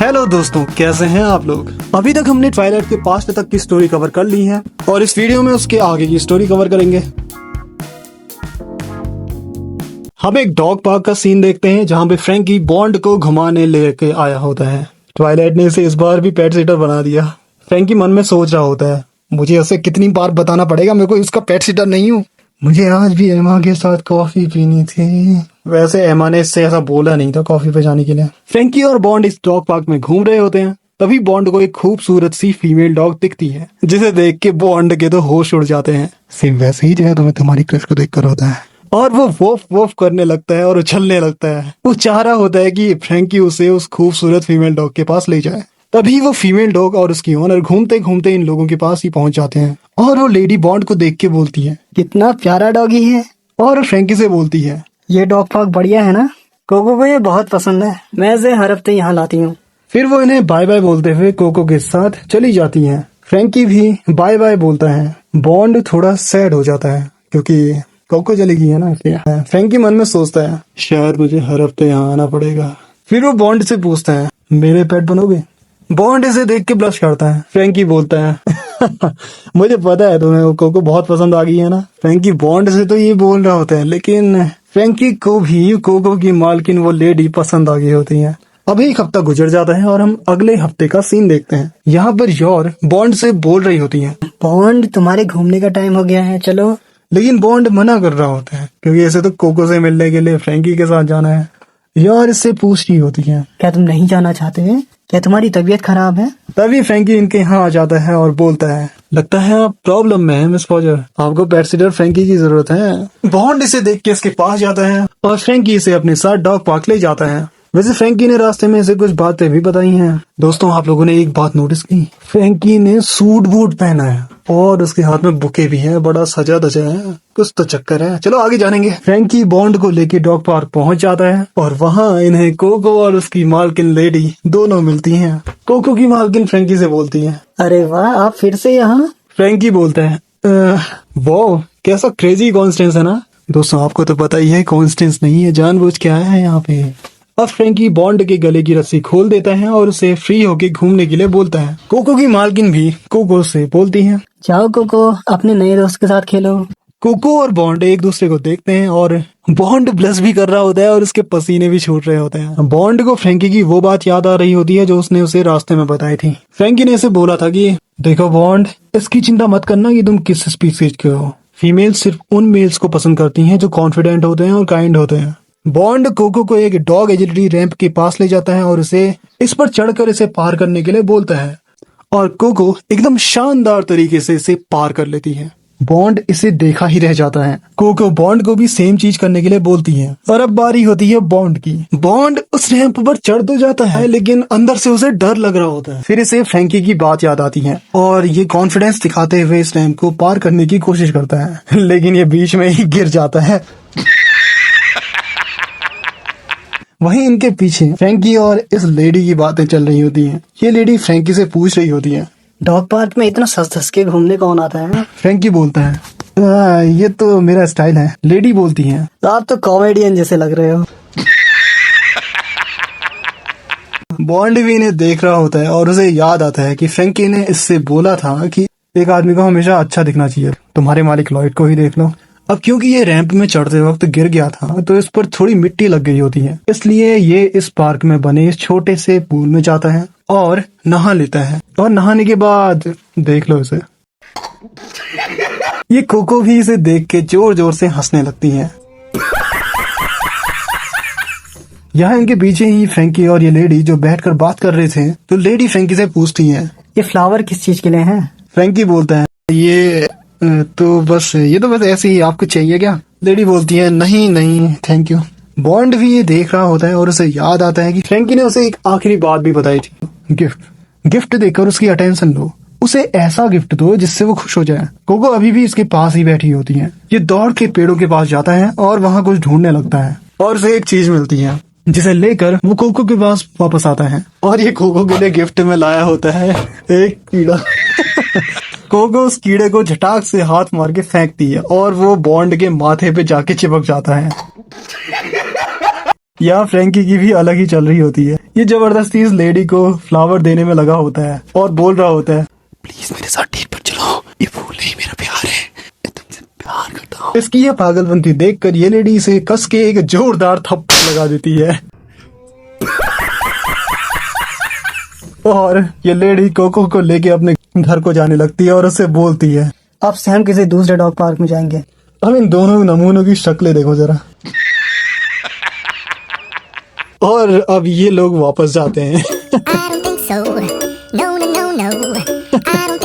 Hello दोस्तों, कैसे हैं आप लोग। अभी तक हमने ट्वाइलाइट के पास्ट तक की स्टोरी कवर कर ली है और इस वीडियो में उसके आगे की स्टोरी कवर करेंगे। हम एक डॉग पार्क का सीन देखते हैं जहां पे फ्रैंकी बॉन्ड को घुमाने लेके आया होता है। ट्वाइलाइट ने इसे इस बार भी पेट सिटर बना दिया। फ्रैंकी मन में सोच रहा होता है, मुझे उसे कितनी बार बताना पड़ेगा मैं कोई उसका पेट सिटर नहीं हूँ। मुझे आज भी एमा के साथ कॉफी पीनी थी। वैसे एमा ने इससे ऐसा बोला नहीं था कॉफी पे जाने के लिए। फ्रैंकी और बॉन्ड इस डॉग पार्क में घूम रहे होते हैं। तभी बॉन्ड को एक खूबसूरत सी फीमेल डॉग दिखती है जिसे देख के बॉन्ड के तो होश उड़ जाते हैं। सेम वैसे ही जो तुम्हें तुम्हारी क्रश को देखकर होता है। और वो वोफ वोफ करने लगता है और उछलने लगता है। वो चाह रहा होता है कि फ्रैंकी उसे उस खूबसूरत फीमेल डॉग के पास ले जाए। तभी वो फीमेल डॉग और उसकी ओनर घूमते घूमते इन लोगों के पास ही पहुंच जाते हैं और वो लेडी बॉन्ड को देख के बोलती है, कितना प्यारा डॉगी है। और फ्रैंकी से बोलती है, ये डॉग पार्क बढ़िया है ना, कोको को ये बहुत पसंद है, मैं इसे हर हफ्ते यहाँ लाती हूँ। फिर वो इन्हें बाय बाय बोलते हुए कोको के साथ चली जाती है। फ्रैंकी भी बाय बाय बोलता है। बॉन्ड थोड़ा सैड हो जाता है क्योंकि कोको चली गई है ना, इसलिए। फ्रैंकी मन में सोचता है, शायद मुझे हर हफ्ते यहाँ आना पड़ेगा। फिर वो बॉन्ड से पूछता है, मेरे पेट बनोगे। बॉन्ड इसे देख के ब्लश करता है। फ्रैंकी बोलता है मुझे पता है तुम्हें वो कोको बहुत पसंद आ गई है ना। फ्रैंकी बॉन्ड से तो ये बोल रहा होता है, लेकिन फ्रैंकी को भी कोको की मालकिन वो लेडी पसंद आ गई होती है। अभी एक हफ्ता गुजर जाता है और हम अगले हफ्ते का सीन देखते हैं। यहाँ पर योर बॉन्ड से बोल रही होती है, बॉन्ड तुम्हारे घूमने का टाइम हो गया है, चलो। लेकिन बॉन्ड मना कर रहा होता है क्योंकि ऐसे तो कोको से मिलने के लिए फ्रैंकी के साथ जाना है। योर इससे पूछ रही होती है, क्या तुम नहीं जाना चाहते? क्या तुम्हारी तबीयत खराब है? तभी फ्रैंकी इनके यहाँ आ जाता है और बोलता है, लगता है आप प्रॉब्लम में है मिस फॉजर, आपको पेट सिटर फ्रैंकी की जरूरत है। बॉन्ड इसे देख के इसके पास जाता है और फ्रैंकी इसे अपने साथ डॉग पार्क ले जाता है। वैसे फ्रैंकी ने रास्ते में इसे कुछ बातें भी बताई हैं। दोस्तों, आप लोगों ने एक बात नोटिस की, फ्रैंकी ने सूट बूट पहना है और उसके हाथ में बुके भी है, बड़ा सजा धजा है, कुछ तो चक्कर है। चलो आगे जानेंगे। फ्रैंकी बॉन्ड को लेके डॉग पार्क पहुंच जाता है और वहाँ इन्हें कोको और उसकी मालकिन लेडी दोनों मिलती हैं। कोको की मालकिन फ्रैंकी से बोलती है, अरे वाह, आप फिर से यहाँ? फ्रैंकी बोलता है, वो कैसा क्रेजी कॉन्स्टेंस है ना। दोस्तों, आपको तो पता ही है कॉन्स्टेंस नहीं है, जानबूझ के आया है यहाँ पे। अब फ्रैंकी बॉन्ड के गले की रस्सी खोल देता है और उसे फ्री होके घूमने के लिए बोलता है। कोको की मालकिन भी कोको से बोलती है, जाओ कोको, अपने नए दोस्त के साथ खेलो। कोको और बॉन्ड एक दूसरे को देखते हैं और बॉन्ड ब्लश भी कर रहा होता है और उसके पसीने भी छूट रहे होते हैं। बॉन्ड को फ्रैंकी की वो बात याद आ रही होती है जो उसने उसे रास्ते में बताई थी। फ्रैंकी ने इसे बोला था कि देखो बॉन्ड, इसकी चिंता मत करना कि तुम किस स्पीसीज के हो। फीमेल सिर्फ उन मेल्स को पसंद करती हैं जो कॉन्फिडेंट होते हैं और काइंड होते हैं। बॉन्ड कोको को एक डॉग एजिलिटी रैंप के पास ले जाता है और उसे इस पर चढ़कर इसे पार करने के लिए बोलता है और कोको एकदम शानदार तरीके से इसे पार कर लेती है। बॉन्ड इसे देखा ही रह जाता है। कोको बॉन्ड को भी सेम चीज करने के लिए बोलती है और अब बारी होती है बॉन्ड की। बॉन्ड उस रैंप पर चढ़ तो जाता है लेकिन अंदर से उसे डर लग रहा होता है। फिर इसे फ्रैंकी की बात याद आती है और ये कॉन्फिडेंस दिखाते हुए इस रैंप को पार करने की कोशिश करता है लेकिन ये बीच में ही गिर जाता है। वहीं इनके पीछे फ्रैंकी और इस लेडी की बातें चल रही होती हैं। ये लेडी फ्रैंकी से पूछ रही होती है, डॉग पार्क में इतना सस धस के घूमने कौन आता है? फ्रैंकी बोलता है, ये तो मेरा स्टाइल है। लेडी बोलती है, तो आप तो कॉमेडियन जैसे लग रहे हो। बॉन्ड भी इन्हें देख रहा होता है और उसे याद आता है कि फ्रैंकी ने इससे बोला था कि एक आदमी को हमेशा अच्छा दिखना चाहिए। तुम्हारे मालिक लॉयड को ही देख लो। अब क्योंकि ये रैंप में चढ़ते वक्त गिर गया था तो इस पर थोड़ी मिट्टी लग गई होती है, इसलिए ये इस पार्क में बने इस छोटे से पूल में जाता है और नहा लेता है। और नहाने के बाद देख लो इसे, ये कोको भी इसे देख के जोर जोर से हंसने लगती है। यहाँ इनके पीछे ही फ्रैंकी और ये लेडी जो बैठकर बात कर रहे थे, तो लेडी फ्रैंकी से पूछती है, ये फ्लावर किस चीज के लिए है? फ्रैंकी बोलता है, ये तो बस ऐसे ही, आपको चाहिए क्या? लेडी बोलती है, नहीं नहीं थैंक यू। बॉन्ड भी ये देख रहा होता है और उसे याद आता है कि फ्रैंकी ने उसे एक आखिरी बात भी बताई थी, गिफ्ट देकर उसकी अटेंशन लो, उसे ऐसा गिफ्ट दो जिससे वो खुश हो जाए। कोको अभी भी इसके पास ही बैठी होती है। ये दौड़ के पेड़ों के पास जाता है और वहाँ कुछ ढूंढने लगता है और उसे एक चीज मिलती है जिसे लेकर वो कोको के पास वापस आता है और ये कोको के लिए गिफ्ट में लाया होता है एक कीड़ा। कोको उस कीड़े को झटाक से हाथ मार के फेंकती है और वो बॉन्ड के माथे पे जाके चिपक जाता है। यहाँ फ्रैंकी की भी अलग ही चल रही होती है। ये जबरदस्ती इस लेडी को फ्लावर देने में लगा होता है और बोल रहा होता है, प्लीज मेरे साथ डेट पर चलो, ये फूल नहीं मेरा प्यार है, मैं तुमसे प्यार करता हूँ। इसकी ये पागलपंती देखकर ये लेडी इसे कस के एक जोरदार थप्पड़ लगा देती है और ये लेडी कोको को लेके अपने घर को जाने लगती है और उससे बोलती है, अब से हम किसी दूसरे डॉग पार्क में जाएंगे। अब इन दोनों नमूनों की शक्लें देखो जरा। और अब ये लोग वापस जाते हैं। I don't think so. No, no, no, no. I don't